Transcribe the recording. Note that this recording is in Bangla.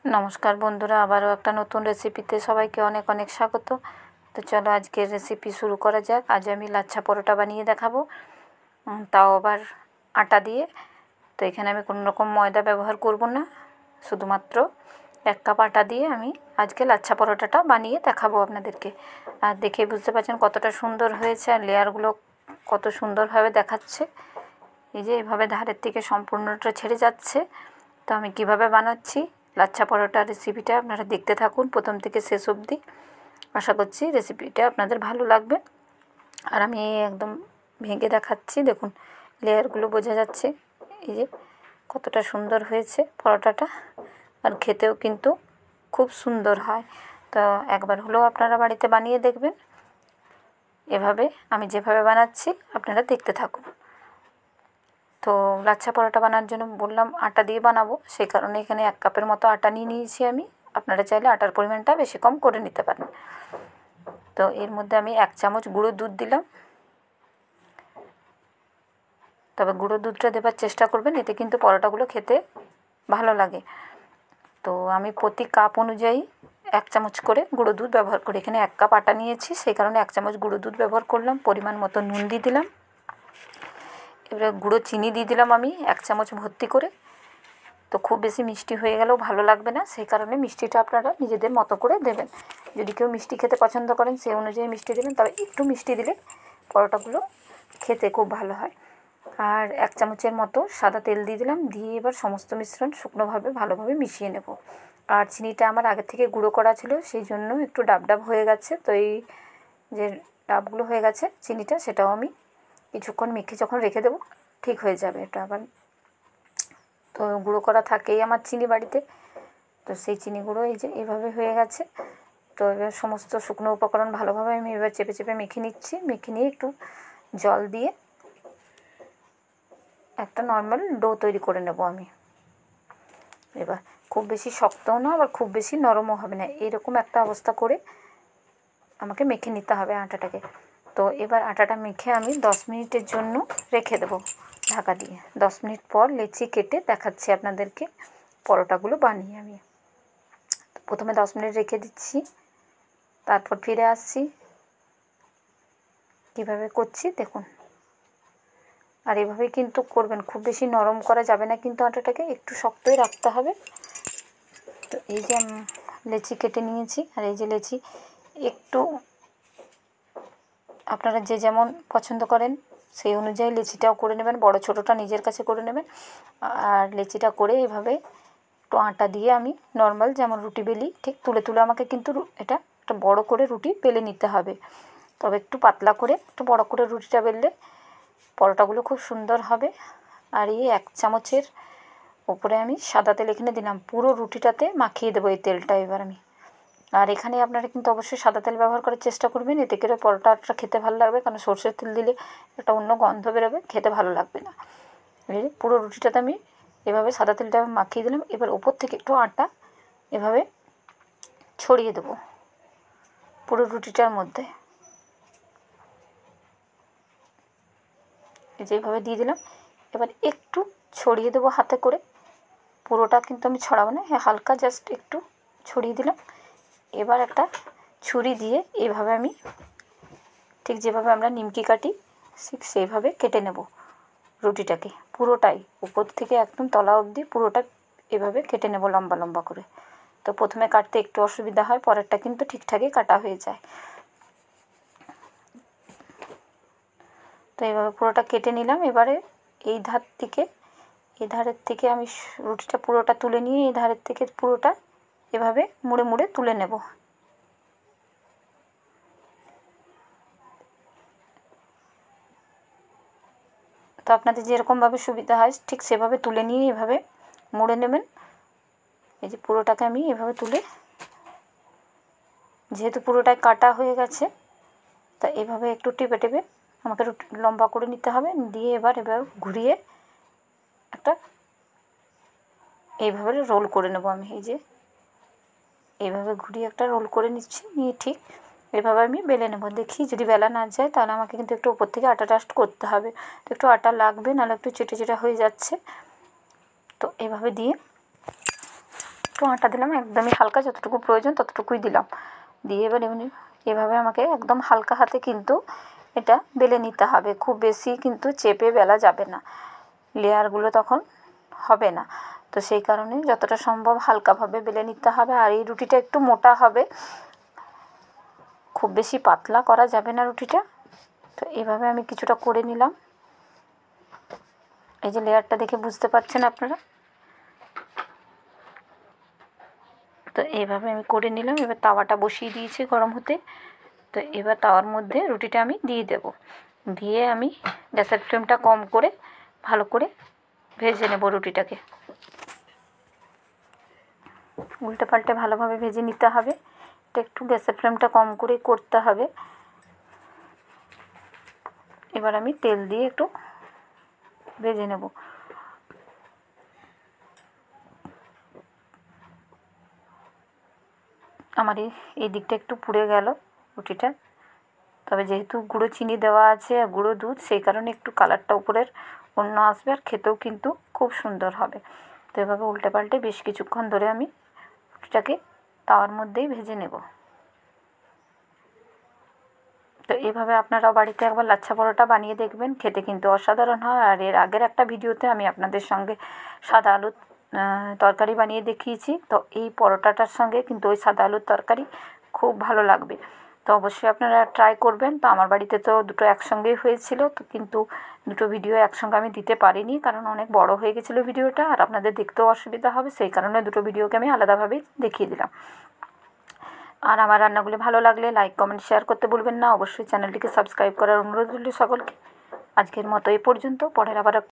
নমস্কার বন্ধুরা, আবারও একটা নতুন রেসিপিতে সবাইকে অনেক অনেক স্বাগত। তো চলো আজকের রেসিপি শুরু করা যাক। আজ আমি লাচ্ছা পরোটা বানিয়ে দেখাবো, তাও আবার আটা দিয়ে। তো এখানে আমি কোনো রকম ময়দা ব্যবহার করব না, শুধুমাত্র 1 কাপ আটা দিয়ে আমি আজকে লাচ্ছা পরোটাটা বানিয়ে দেখাবো আপনাদেরকে। আর দেখে বুঝতে পারছেন কতটা সুন্দর হয়েছে, আর লেয়ারগুলো কত সুন্দরভাবে দেখাচ্ছে। এই যে এভাবে ধারের থেকে সম্পূর্ণটা ছেড়ে যাচ্ছে। তো আমি কিভাবে বানাচ্ছি লাচ্ছা পরোটার রেসিপিটা আপনারা দেখতে থাকুন প্রথম থেকে শেষ অবধি। আশা করছি রেসিপিটা আপনাদের ভালো লাগবে। আর আমি একদম ভেঙে দেখাচ্ছি, দেখুন লেয়ারগুলো বোঝা যাচ্ছে। এই যে কতটা সুন্দর হয়েছে পরোটাটা, আর খেতেও কিন্তু খুব সুন্দর হয়। তো একবার হলেও আপনারা বাড়িতে বানিয়ে দেখবেন। এভাবে আমি যেভাবে বানাচ্ছি আপনারা দেখতে থাকুন। তো লাচ্ছা পরোটা বানানোর জন্য বললাম আটা দিয়ে বানাবো, সেই কারণে এখানে 1 কাপের মতো আটা নিয়ে নিয়েছি আমি। আপনারা চাইলে আটার পরিমাণটা বেশি কম করে নিতে পারেন। তো এর মধ্যে আমি 1 চামচ গুঁড়ো দুধ দিলাম। তবে গুঁড়ো দুধটা দেবার চেষ্টা করবেন, এতে কিন্তু পরোটাগুলো খেতে ভালো লাগে। তো আমি প্রতি কাপ অনুযায়ী 1 চামচ করে গুঁড়ো দুধ ব্যবহার করি। এখানে 1 কাপ আটা নিয়েছি, সেই কারণে 1 চামচ গুঁড়ো দুধ ব্যবহার করলাম। পরিমাণ মতো নুন দিয়ে দিলাম। এবারে গুঁড়ো চিনি দিয়ে দিলাম আমি 1 চামচ ভর্তি করে। তো খুব বেশি মিষ্টি হয়ে গেলেও ভালো লাগবে না, সেই কারণে মিষ্টিটা আপনারা নিজেদের মতো করে দেবেন। যদি কেউ মিষ্টি খেতে পছন্দ করেন সেই অনুযায়ী মিষ্টি দেবেন, তবে একটু মিষ্টি দিলে পরোটাগুলো খেতে খুব ভালো হয়। আর 1 চামচের মতো সাদা তেল দিয়ে দিলাম। দিয়ে এবার সমস্ত মিশ্রণ শুকনোভাবে ভালোভাবে মিশিয়ে নেব। আর চিনিটা আমার আগে থেকে গুঁড়ো করা ছিল, সেই জন্য একটু ডাব ডাব হয়ে গেছে। তো এই যে ডাবগুলো হয়ে গেছে চিনিটা, সেটাও আমি কিছুক্ষণ মেখে যখন রেখে দেবো ঠিক হয়ে যাবে। এটা আবার তো গুঁড়ো করা থাকেই আমার চিনি বাড়িতে। তো সেই চিনি গুঁড়ো এই যে এভাবে হয়ে গেছে। তো এবার সমস্ত শুকনো উপকরণ ভালোভাবে আমি এবার চেপে চেপে মেখে নিচ্ছি। মেখে নিয়ে একটু জল দিয়ে একটা নর্মাল ডো তৈরি করে নেব আমি। এবার খুব বেশি শক্তও না, আবার খুব বেশি নরমও হবে না, এরকম একটা অবস্থা করে আমাকে মেখে নিতে হবে আটাটাকে। তো এবার আটাটা মেখে আমি 10 মিনিটের জন্য রেখে দেবো ঢাকা দিয়ে। 10 মিনিট পর লেচি কেটে দেখাচ্ছি আপনাদেরকে পরোটাগুলো বানিয়ে আমি। প্রথমে 10 মিনিট রেখে দিচ্ছি, তারপর ফিরে আসছি। কীভাবে করছি দেখুন। আর এভাবেই কিন্তু করবেন, খুব বেশি নরম করা যাবে না কিন্তু আটাটাকে, একটু শক্তই রাখতে হবে। তো এই যে আমি লেচি কেটে নিয়েছি, আর এই যে লেচি একটু আপনারা যে যেমন পছন্দ করেন সেই অনুযায়ী লেচিটাও করে নেবেন, বড় ছোটোটা নিজের কাছে করে নেবেন। আর লেচিটা করে এভাবে একটু আটা দিয়ে আমি নর্মাল যেমন রুটি বেলি ঠিক তুলে তুলে আমাকে কিন্তু এটা একটা বড় করে রুটি বেলে নিতে হবে। তবে একটু পাতলা করে একটু বড় করে রুটিটা বেললে পরোটাগুলো খুব সুন্দর হবে। আর এই 1 চামচের উপরে আমি সাদা তেল এখানে দিলাম, পুরো রুটিটাতে মাখিয়ে দেবো এই তেলটা এবার আমি। আর এখানে আপনারা কিন্তু অবশ্যই সাদা তেল ব্যবহার করার চেষ্টা করবেন, এতে করে পরোটাটা খেতে ভালো লাগবে। কারণ সরষের তেল দিলে একটা অন্য গন্ধ বেরোবে, খেতে ভালো লাগবে না। এই পুরো রুটিটাতে আমি এভাবে সাদা তেলটা মাখিয়ে দিলাম। এবার ওপর থেকে একটু আটা এভাবে ছড়িয়ে দেবো পুরো রুটিটার মধ্যে। যেভাবে দিয়ে দিলাম, এবার একটু ছড়িয়ে দেবো হাতে করে। পুরোটা কিন্তু আমি ছড়াবো না, হালকা জাস্ট একটু ছড়িয়ে দিলাম। এবার একটা ছুরি দিয়ে এইভাবে আমি ঠিক যেভাবে আমরা নিমকি কাটি ঠিক সেইভাবে কেটে নেব রুটিটাকে পুরোটাই, উপর থেকে একদম তলা অবধি পুরোটা এভাবে কেটে নেব লম্বা লম্বা করে। তো প্রথমে কাটতে একটু অসুবিধা হয়, পরেরটা কিন্তু ঠিকঠাকই কাটা হয়ে যায়। তো এইভাবে পুরোটা কেটে নিলাম। এবারে এই ধারের থেকে আমি রুটিটা পুরোটা তুলে নিয়ে এই ধারের থেকে পুরোটা এভাবে মুড়ে মুড়ে তুলে নেব। তো আপনাদের যেরকমভাবে সুবিধা হয় ঠিক সেভাবে তুলে নিয়ে এভাবে মুড়ে নেবেন। এই যে পুরোটাকে আমি এভাবে তুলে, যেহেতু পুরোটাই কাটা হয়ে গেছে তা এভাবে একটু টিপে টিপে আমাকে লম্বা করে নিতে হবে। দিয়ে এবার ঘুরিয়ে একটা এইভাবে রোল করে নেব আমি। এই যে এইভাবে ঘুরিয়ে একটা রোল করে নিচ্ছি, নিয়ে ঠিক এভাবে আমি বেলে নেব। দেখি যদি বেলা না যায় তাহলে আমাকে কিন্তু একটু উপর থেকে আটা টাস্ট করতে হবে। তো একটু আটা লাগবে, নাহলে একটু চেটে চেটে হয়ে যাচ্ছে। তো এভাবে দিয়ে একটু আটা দিলাম, একদমই হালকা, যতটুকু প্রয়োজন ততটুকুই দিলাম। দিয়ে এবার এমনি এভাবে আমাকে একদম হালকা হাতে কিন্তু এটা বেলে নিতে হবে, খুব বেশি কিন্তু চেপে বেলা যাবে না, লেয়ারগুলো তখন হবে না। তো সেই কারণে যতটা সম্ভব হালকাভাবে বেলে নিতে হবে। আর এই রুটিটা একটু মোটা হবে, খুব বেশি পাতলা করা যাবে না রুটিটা। তো এইভাবে আমি কিছুটা করে নিলাম। এই যে লেয়ারটা দেখে বুঝতে পারছেন আপনারা। তো এইভাবে আমি করে নিলাম। এবার তাওয়াটা বসিয়ে দিয়েছি গরম হতে। তো এবার তাওয়ার মধ্যে রুটিটা আমি দিয়ে দেব, দিয়ে আমি গ্যাসের ফ্লেমটা কম করে ভালো করে ভেজে নেব রুটিটাকে। উল্টে পাল্টে ভালোভাবে ভেজে নিতে হবে। এটা একটু গ্যাসের ফ্লেমটা কম করে করতে হবে। এবার আমি তেল দিয়ে একটু ভেজে নেব। আমার এই দিকটা একটু পুড়ে গেল রুটিটা, তবে যেহেতু গুঁড়ো চিনি দেওয়া আছে আর গুঁড়ো দুধ, সেই কারণে একটু কালারটা উপরের অন্য আসবে, আর খেতেও কিন্তু খুব সুন্দর হবে। তো এভাবে উল্টে পাল্টে বেশ কিছুক্ষণ ধরে আমি রুটিটাকে তাওয়ার মধ্যেই ভেজে নেব। তো এভাবে আপনারাও বাড়িতে একবার লাচ্ছা পরোটা বানিয়ে দেখবেন, খেতে কিন্তু অসাধারণ হয়। আর এর আগের একটা ভিডিওতে আমি আপনাদের সঙ্গে সাদা আলুর তরকারি বানিয়ে দেখিয়েছি। তো এই পরোটাটার সঙ্গে কিন্তু ওই সাদা আলুর তরকারি খুব ভালো লাগবে। তো অবশ্যই আপনারা ট্রাই করবেন। তো আমার বাড়িতে তো দুটো একসঙ্গেই হয়েছিল, তো কিন্তু দুটো ভিডিও একসঙ্গে আমি দিতে পারিনি, কারণ অনেক বড় হয়ে গেছিলো ভিডিওটা, আর আপনাদের দেখতেও অসুবিধা হবে, সেই কারণে দুটো ভিডিওকে আমি আলাদাভাবেই দেখিয়ে দিলাম। আর আমার রান্নাগুলি ভালো লাগলে লাইক কমেন্ট শেয়ার করতে ভুলবেন না। অবশ্যই চ্যানেলটিকে সাবস্ক্রাইব করার অনুরোধ রইল সকলকে। আজকের মতো এই পর্যন্ত, পরের আবার